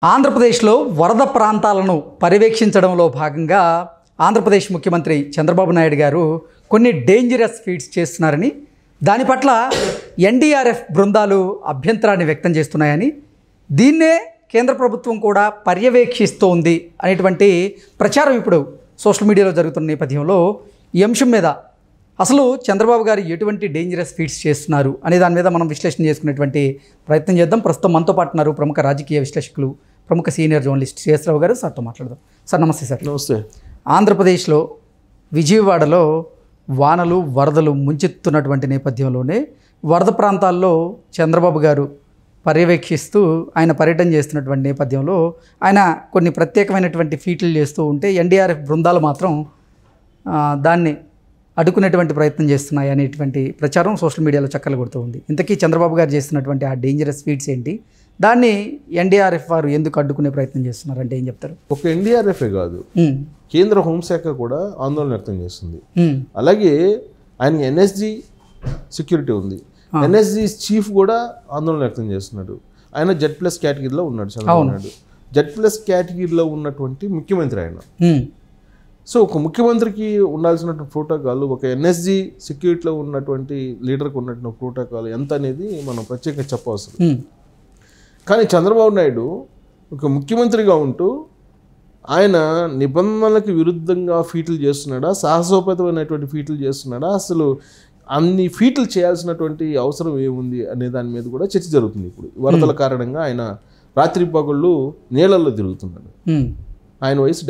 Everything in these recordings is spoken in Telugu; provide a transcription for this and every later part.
ఆంధ్రప్రదేశ్లో వరద ప్రాంతాలను పర్యవేక్షించడంలో భాగంగా ఆంధ్రప్రదేశ్ ముఖ్యమంత్రి చంద్రబాబు నాయుడు గారు కొన్ని డేంజరస్ ఫీట్స్ చేస్తున్నారని, దాని పట్ల ఎన్డీఆర్ఎఫ్ బృందాలు అభ్యంతరాన్ని వ్యక్తం చేస్తున్నాయని, దీన్నే కేంద్ర ప్రభుత్వం కూడా పర్యవేక్షిస్తోంది అనేటువంటి ప్రచారం ఇప్పుడు సోషల్ మీడియాలో జరుగుతున్న నేపథ్యంలో ఈ అంశం మీద అసలు చంద్రబాబు గారు ఎటువంటి డేంజరస్ ఫీట్స్ చేస్తున్నారు అనే దాని మీద మనం విశ్లేషణ చేసుకునేటువంటి ప్రయత్నం చేద్దాం. ప్రస్తుతం మనతో పాటు ఉన్నారు ప్రముఖ రాజకీయ విశ్లేషకులు, ప్రముఖ సీనియర్ జర్నలిస్ట్ శ్రీరావు గారు. సార్తో మాట్లాడదాం. సార్ నమస్తే. సార్ నమస్తే. ఆంధ్రప్రదేశ్లో విజయవాడలో వానలు వరదలు ముంచెత్తున్నటువంటి నేపథ్యంలోనే వరద ప్రాంతాల్లో చంద్రబాబు గారు పర్యవేక్షిస్తూ ఆయన పర్యటన చేస్తున్నటువంటి నేపథ్యంలో ఆయన కొన్ని ప్రత్యేకమైనటువంటి ఫీట్లు చేస్తూ ఉంటే ఎన్డీఆర్ఎఫ్ బృందాలు మాత్రం దాన్ని అడ్డుకునేటువంటి ప్రయత్నం చేస్తున్నాయి అనేటువంటి ప్రచారం సోషల్ మీడియాలో చక్కర్లు కొడుతూ ఉంది. ఇంతకీ చంద్రబాబు గారు చేస్తున్నటువంటి ఆ డేంజరస్ ఫీట్స్ ఏంటి, దాన్ని ఎన్డీఆర్ఎఫ్ వారు ఎందుకు అడ్డుకునే ప్రయత్నం చేస్తున్నారంటే ఏం చెప్తారు? ఒక ఎన్డీఆర్ఎఫే కాదు, కేంద్ర హోంశాఖ కూడా ఆందోళన వ్యక్తం చేస్తుంది. అలాగే ఆయన ఎన్ఎస్జీ సెక్యూరిటీ ఉంది, ఎన్ఎస్జీ చీఫ్ కూడా ఆందోళన వ్యక్తం చేస్తున్నాడు. ఆయన Z+ కేటగిరీలో ఉన్నాడు చంద్రబాబు నాయుడు. Z+ కేటగిరీలో ఉన్నటువంటి ముఖ్యమంత్రి ఆయన. సో ఒక ముఖ్యమంత్రికి ఉండాల్సినటువంటి ప్రోటోకాల్, ఒక ఎన్ఎస్జీ సెక్యూరిటీలో ఉన్నటువంటి లీడర్కి ఉన్నటువంటి ప్రోటోకాల్ ఎంత అనేది మనం ప్రత్యేకంగా చెప్పవసరం. కానీ చంద్రబాబు నాయుడు ఒక ముఖ్యమంత్రిగా ఉంటూ ఆయన నిబంధనలకు విరుద్ధంగా ఫీట్లు చేస్తున్నాడా, సాహసోపేతమైనటువంటి ఫీట్లు చేస్తున్నాడా, అసలు అన్ని ఫీట్లు చేయాల్సినటువంటి అవసరం ఏముంది అనే దాని మీద కూడా చర్చ జరుగుతుంది. ఇప్పుడు వరదల కారణంగా ఆయన రాత్రి పగళ్ళు నీళ్ళల్లో తిరుగుతున్నాడు. ఆయన వయసు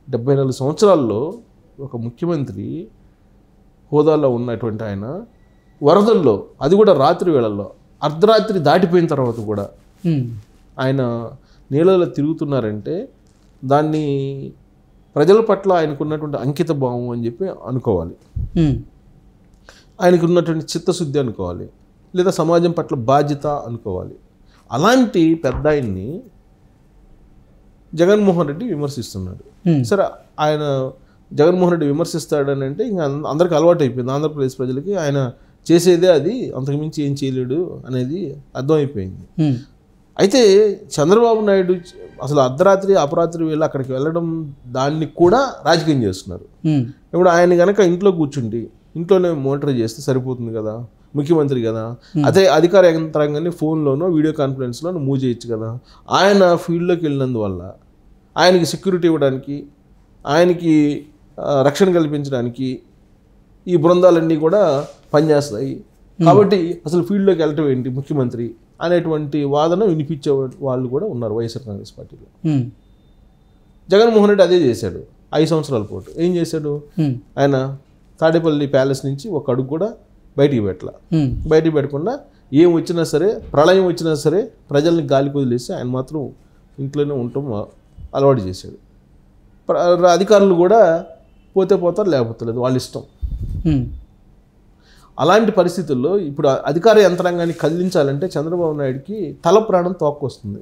74 సంవత్సరాల్లో ఒక ముఖ్యమంత్రి హోదాలో ఉన్నటువంటి ఆయన వరదల్లో, అది కూడా రాత్రి వేళల్లో, అర్ధరాత్రి దాటిపోయిన తర్వాత కూడా ఆయన నీళ్ళలో తిరుగుతున్నారంటే దాన్ని ప్రజల పట్ల ఆయనకున్నటువంటి అంకిత భావం అని చెప్పి అనుకోవాలి, ఆయనకు ఉన్నటువంటి చిత్తశుద్ధి అనుకోవాలి, లేదా సమాజం పట్ల బాధ్యత అనుకోవాలి. అలాంటి పెద్ద ఆయన్ని జగన్మోహన్ రెడ్డి విమర్శిస్తున్నాడు. సరే, ఆయన జగన్మోహన్ రెడ్డి విమర్శిస్తాడని అంటే ఇంకా అందరికి అలవాటు అయిపోయింది. ఆంధ్రప్రదేశ్ ప్రజలకి ఆయన చేసేదే అది, అంతకుమించి ఏం చేయలేడు అనేది అర్థమైపోయింది. అయితే చంద్రబాబు నాయుడు అసలు అర్ధరాత్రి అపరాత్రి వేళ అక్కడికి వెళ్ళడం దాన్ని కూడా రాజకీయం చేస్తున్నారు. ఇప్పుడు ఆయన కనుక ఇంట్లో కూర్చుండి ఇంట్లోనే మోనిటర్ చేస్తే సరిపోతుంది కదా, ముఖ్యమంత్రి కదా, అదే అధికార యంత్రాంగాన్ని ఫోన్లోనో వీడియో కాన్ఫరెన్స్లోనో మూవ్ చేయొచ్చు కదా. ఆయన ఫీల్డ్లోకి వెళ్ళినందువల్ల ఆయనకి సెక్యూరిటీ ఇవ్వడానికి, ఆయనకి రక్షణ కల్పించడానికి ఈ బృందాలన్నీ కూడా పనిచేస్తాయి. కాబట్టి అసలు ఫీల్డ్లోకి వెళ్ళటం ఏంటి ముఖ్యమంత్రి అనేటువంటి వాదన వినిపించే వాళ్ళు కూడా ఉన్నారు వైఎస్ఆర్ కాంగ్రెస్ పార్టీలో. జగన్మోహన్ రెడ్డి అదే చేశాడు 5 సంవత్సరాల పాటు. ఏం చేశాడు? ఆయన తాడేపల్లి ప్యాలెస్ నుంచి ఒక అడుగు కూడా బయటికి పెట్టకుండా ఏం వచ్చినా సరే, ప్రళయం వచ్చినా సరే ప్రజల్ని గాలికి వదిలేసి ఆయన మాత్రం ఇంట్లోనే ఉండటం అలవాటు చేశాడు. అధికారులు కూడా పోతే పోతారు, లేకపోతే లేదు, వాళ్ళ ఇష్టం. అలాంటి పరిస్థితుల్లో ఇప్పుడు అధికార యంత్రాంగాన్ని కదిలించాలంటే చంద్రబాబు నాయుడికి తల ప్రాణం తోక్కొస్తుంది.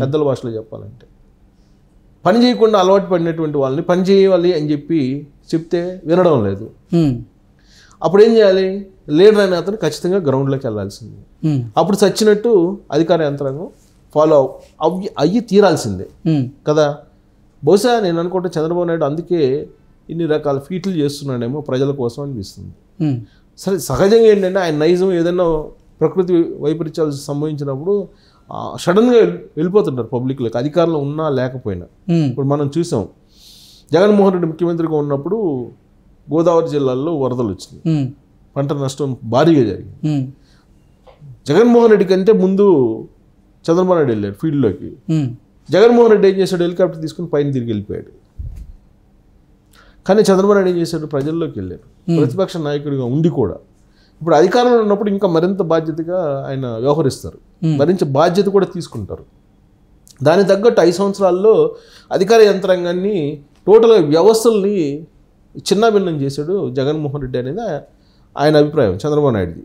పెద్దల భాషలో చెప్పాలంటే పని చేయకుండా అలవాటు పడినటువంటి వాళ్ళని పని చేయాలి అని చెప్తే వినడం లేదు. అప్పుడు ఏం చేయాలి? లీడర్ అనే అతను ఖచ్చితంగా గ్రౌండ్లోకి వెళ్ళాల్సిందే. అప్పుడు చచ్చినట్టు అధికార యంత్రాంగం ఫాలో అయ్యి తీరాల్సిందే కదా. బహుశా నేను అనుకుంటే చంద్రబాబు నాయుడు అందుకే ఇన్ని రకాల ఫీట్లు చేస్తున్నాడేమో ప్రజల కోసం అనిపిస్తుంది. సరే, సహజంగా ఏంటంటే ఆయన నైజం ఏదైనా ప్రకృతి వైపరీత్యాలు సంభవించినప్పుడు సడన్గా వెళ్ళిపోతుంటారు పబ్లిక్లోకి, అధికారంలో ఉన్నా లేకపోయినా. ఇప్పుడు మనం చూసాం, జగన్మోహన్ రెడ్డి ముఖ్యమంత్రిగా ఉన్నప్పుడు గోదావరి జిల్లాల్లో వరదలు వచ్చినాయి, పంట నష్టం భారీగా జరిగింది. జగన్మోహన్ రెడ్డి కంటే ముందు చంద్రబాబు నాయుడు వెళ్ళాడు ఫీల్డ్లోకి. జగన్మోహన్ రెడ్డి ఏం చేశాడు? హెలికాప్టర్ తీసుకుని పైన తిరిగి వెళ్ళిపోయాడు. కానీ చంద్రబాబు నాయుడు ఏం చేశాడు? ప్రజల్లోకి వెళ్ళాడు, ప్రతిపక్ష నాయకుడిగా ఉండి కూడా. ఇప్పుడు అధికారంలో ఉన్నప్పుడు ఇంకా మరింత బాధ్యతగా ఆయన వ్యవహరిస్తారు, మరింత బాధ్యత కూడా తీసుకుంటారు. దానికి తగ్గట్టు 5 సంవత్సరాల్లో అధికార యంత్రాంగాన్ని టోటల్గా వ్యవస్థల్ని చిన్నాభిన్నం చేశాడు జగన్మోహన్ రెడ్డి అనేది ఆయన అభిప్రాయం, చంద్రబాబు నాయుడుది.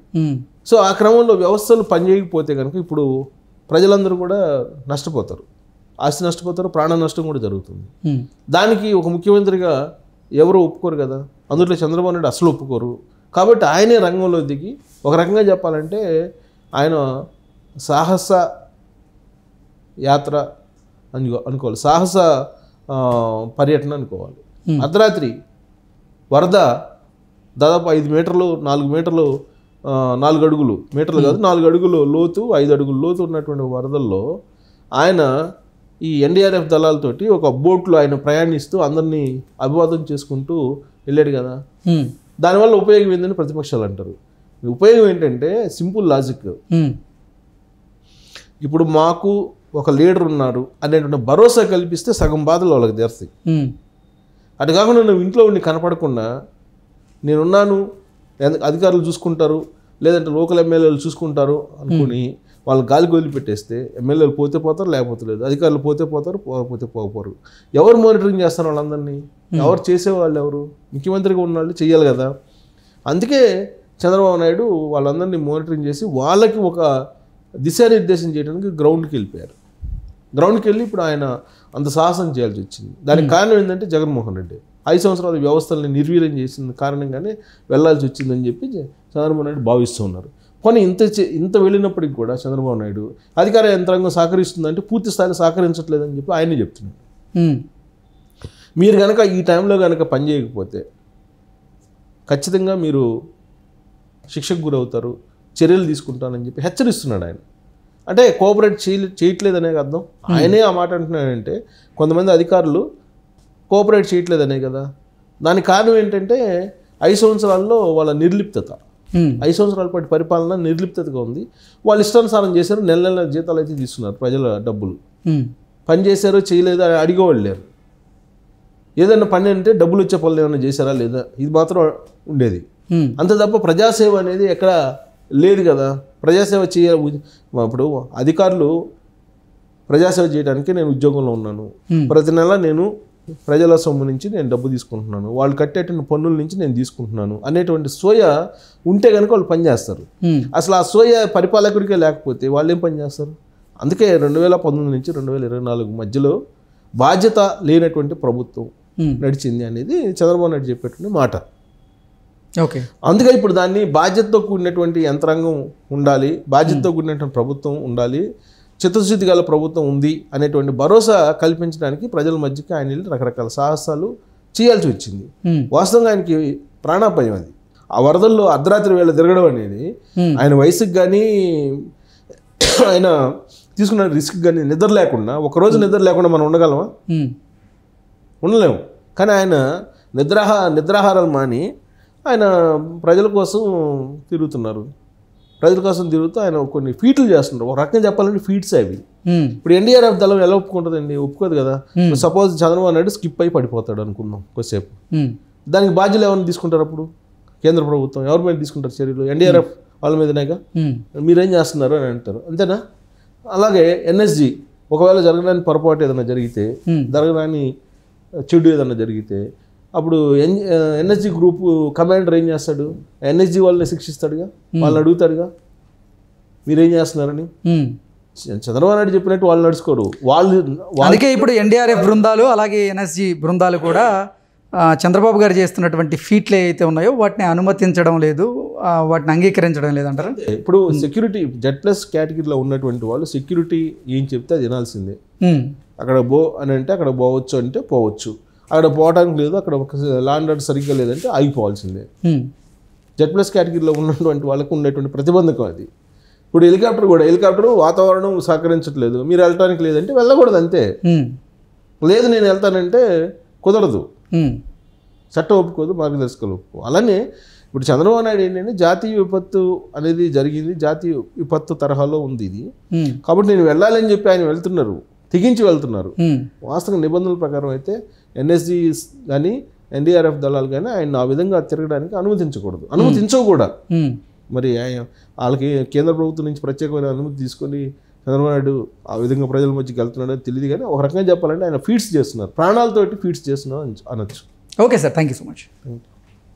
సో ఆ క్రమంలో వ్యవస్థలు పనిచేయకపోతే కనుక ఇప్పుడు ప్రజలందరూ కూడా నష్టపోతారు, ఆస్తి నష్టపోతారు, ప్రాణ నష్టం కూడా జరుగుతుంది. దానికి ఒక ముఖ్యమంత్రిగా ఎవరు ఒప్పుకోరు కదా, అందులో చంద్రబాబు నాయుడు అసలు ఒప్పుకోరు. కాబట్టి ఆయనే రంగంలో దిగి ఒక రకంగా చెప్పాలంటే ఆయన సాహస యాత్ర అనుకోవాలి, సాహస పర్యటన అనుకోవాలి. అర్ధరాత్రి వరద దాదాపు 5 మీటర్లు 4 మీటర్లు 4 అడుగులు మీటర్లు కాదు 4 అడుగులు లోతు 5 అడుగులు లోతు ఉన్నటువంటి వరదల్లో ఆయన ఈ ఎన్డీఆర్ఎఫ్ దళాలతోటి ఒక బోట్లో ఆయన ప్రయాణిస్తూ అందరినీ అభివాదం చేసుకుంటూ వెళ్ళాడు కదా. దానివల్ల ఉపయోగం ఏందని ప్రతిపక్షాలు అంటారు. ఉపయోగం ఏంటంటే సింపుల్ లాజిక్. ఇప్పుడు మాకు ఒక లీడర్ ఉన్నారు అనేటువంటి భరోసా కల్పిస్తే సగం బాధలు వాళ్ళకి తీరుతాయి. అటు కాకుండా నువ్వు ఇంట్లో ఉండి కనపడకుండా నేనున్నాను, అధికారులు చూసుకుంటారు, లేదంటే లోకల్ ఎమ్మెల్యేలు చూసుకుంటారు అనుకుని వాళ్ళని గాలికి వదిలిపెట్టేస్తే ఎమ్మెల్యేలు పోతే పోతారు, లేకపోతే లేదు, అధికారులు పోతే పోతారు, పోకపోతే పోకపోరు. ఎవరు మానిటరింగ్ చేస్తారు వాళ్ళందరినీ? ఎవరు చేసేవాళ్ళు? ఎవరు? ముఖ్యమంత్రిగా ఉన్న వాళ్ళు చెయ్యాలి కదా. అందుకే చంద్రబాబు నాయుడు వాళ్ళందరినీ మానిటరింగ్ చేసి వాళ్ళకి ఒక దిశానిర్దేశం చేయడానికి గ్రౌండ్కి వెళ్ళిపోయారు. గ్రౌండ్కి వెళ్ళి ఇప్పుడు ఆయన అంత సాహసం చేయాల్సి వచ్చింది. దానికి కారణం ఏంటంటే జగన్మోహన్ రెడ్డి 5 సంవత్సరాల వ్యవస్థల్ని నిర్వీర్యం చేసిన కారణంగానే వెళ్లాల్సి వచ్చిందని చెప్పి చంద్రబాబు నాయుడు భావిస్తూ ఉన్నారు. కానీ ఇంత వెళ్ళినప్పటికి కూడా చంద్రబాబు నాయుడు అధికార యంత్రాంగం సహకరిస్తుందంటే పూర్తి స్థాయిలో సహకరించట్లేదని చెప్పి ఆయనే చెప్తున్నారు. మీరు కనుక ఈ టైంలో కనుక పనిచేయకపోతే ఖచ్చితంగా మీరు శిక్షకు గురవుతారు, చర్యలు తీసుకుంటానని చెప్పి హెచ్చరిస్తున్నాడు ఆయన. అంటే కోఆపరేట్ చేయట్లేదనే అర్థం. ఆయనే ఆ మాట అంటున్నాడంటే కొంతమంది అధికారులు కోఆపరేట్ చేయట్లేదనే కదా. దానికి కారణం ఏంటంటే 5 సంవత్సరాల్లో వాళ్ళ నిర్లిప్తత, 5 సంవత్సరాల పాటు పరిపాలన నిర్లిప్తగా ఉంది. వాళ్ళు ఇష్టానుసారం చేశారు, నెల జీతాలు అయితే తీసుకున్నారు, ప్రజల డబ్బులు. పని చేశారో చేయలేదో అడిగేవాళ్ళు లేరు. ఏదైనా పని అంటే డబ్బులు వచ్చే పనులు ఏమైనా చేశారా లేదా, ఇది మాత్రం ఉండేది. అంత తప్ప ప్రజాసేవ అనేది ఎక్కడ లేదు కదా. ప్రజాసేవ చేయాలి. ఇప్పుడు అధికారులు ప్రజాసేవ చేయడానికి నేను ఉద్యోగంలో ఉన్నాను, ప్రతి నెల నేను ప్రజల సొమ్ము నుంచి నేను డబ్బు తీసుకుంటున్నాను, వాళ్ళు కట్టేటువంటి పన్నుల నుంచి నేను తీసుకుంటున్నాను అనేటువంటి సోయ ఉంటే కనుక వాళ్ళు పనిచేస్తారు. అసలు ఆ సోయ పరిపాలకుడికే లేకపోతే వాళ్ళు ఏం పని చేస్తారు? అందుకే 2019 నుంచి 2024 మధ్యలో బాధ్యత లేనటువంటి ప్రభుత్వం నడిచింది అనేది చంద్రబాబు నాయుడు చెప్పేటువంటి మాట. ఓకే, అందుకే ఇప్పుడు దాన్ని బాధ్యతతో కూడినటువంటి యంత్రాంగం ఉండాలి, బాధ్యతతో కూడినటువంటి ప్రభుత్వం ఉండాలి, చిత్తశుద్ధి గల ప్రభుత్వం ఉంది అనేటువంటి భరోసా కల్పించడానికి ప్రజల మధ్యకి ఆయన రకరకాల సాహసాలు చేయాల్సి వచ్చింది. వాస్తవంగా ఆయనకి ప్రాణాపాయం అది. ఆ వరదల్లో అర్ధరాత్రి వేళ తిరగడం అనేది ఆయన వయసుకి కానీ ఆయన తీసుకున్న రిస్క్ కానీ నిద్ర లేకుండా, ఒకరోజు నిద్ర లేకుండా మనం ఉండగలమా? ఉండలేము. కానీ ఆయన నిద్రాహారాలు మాని ఆయన ప్రజల కోసం తిరుగుతున్నారు. ప్రజల కోసం తిరుగుతూ ఆయన కొన్ని ఫీట్లు చేస్తున్నారు. ఒక రకంగా చెప్పాలంటే ఫీట్స్ అవి. ఇప్పుడు ఎన్డీఆర్ఎఫ్ దళం ఎలా ఒప్పుకుంటుందండి? ఒప్పుకోదు కదా. సపోజ్ చంద్రబాబు నాయుడు స్కిప్ అయి పడిపోతాడు అనుకుందాం కొద్దిసేపు, దానికి బాధ్యులు ఎవరిని తీసుకుంటారు? అప్పుడు కేంద్ర ప్రభుత్వం ఎవరి మీద తీసుకుంటారు చర్యలు? ఎన్డీఆర్ఎఫ్ వాళ్ళ మీదనేగా. మీరేం చేస్తున్నారు అని అంటారు, అంతేనా? అలాగే ఎన్ఎస్జి ఒకవేళ జరగడానికి పొరపాటు ఏదైనా జరిగితే, జరగడానికి చెడు ఏదైనా జరిగితే అప్పుడు ఎన్ఎస్జి గ్రూప్ కమాండర్ ఏం చేస్తాడు? ఎన్ఎస్జి వాళ్ళని శిక్షిస్తాడుగా, వాళ్ళని అడుగుతాడుగా మీరేం చేస్తున్నారని. చంద్రబాబు నాయుడు చెప్పినట్టు వాళ్ళు నడుచుకోరు. అందుకే ఇప్పుడు ఎన్డీఆర్ఎఫ్ బృందాలు అలాగే ఎన్ఎస్జి బృందాలు కూడా చంద్రబాబు గారు చేస్తున్నటువంటి ఫీట్లు ఏవైతే ఉన్నాయో వాటిని అనుమతించడం లేదు, వాటిని అంగీకరించడం లేదంటారా? ఇప్పుడు సెక్యూరిటీ Z+ కేటగిరీలో ఉన్నటువంటి వాళ్ళు సెక్యూరిటీ ఏం చెప్తే అది వినాల్సిందే. అక్కడ అని అంటే అక్కడ పోవచ్చు అంటే పోవచ్చు, అక్కడ పోవడానికి లేదు, అక్కడ ఒక లా అండ్ ఆర్డర్ సరిగ్గా లేదంటే ఆగిపోవాల్సిందే. Z+ కేటగిరీలో ఉన్నటువంటి వాళ్ళకు ఉండేటువంటి ప్రతిబంధకం అది. ఇప్పుడు హెలికాప్టర్ వాతావరణం సహకరించట్లేదు, మీరు వెళ్ళటానికి లేదంటే వెళ్ళకూడదు, అంతే. లేదు నేను వెళ్తానంటే కుదరదు, చట్టం ఒప్పుకోదు, మార్గదర్శకాలు ఒప్పుకో. అలానే ఇప్పుడు చంద్రబాబు నాయుడు ఏంటంటే జాతీయ విపత్తు అనేది జరిగింది, జాతీయ విపత్తు తరహాలో ఉంది ఇది, కాబట్టి నేను వెళ్ళాలని చెప్పి ఆయన వెళ్తున్నారు, తెగించి వెళ్తున్నారు. వాస్తవ నిబంధనల ప్రకారం అయితే ఎన్ఎస్జి కానీ ఎన్డీఆర్ఎఫ్ దళాలు కానీ ఆయన ఆ విధంగా తిరగడానికి అనుమతించవు కూడా. మరి వాళ్ళకి కేంద్ర ప్రభుత్వం నుంచి ప్రత్యేకమైన అనుమతి తీసుకొని చంద్రబాబు నాయుడు ఆ విధంగా ప్రజల మధ్యకి వెళ్తున్నాడని తెలియదు. కానీ ఒక రకంగా చెప్పాలంటే ఆయన ఫీట్స్ చేస్తున్నారు, ప్రాణాలతోటి ఫీట్స్ చేస్తున్నారు అనొచ్చు. Okay sir, thank you so much.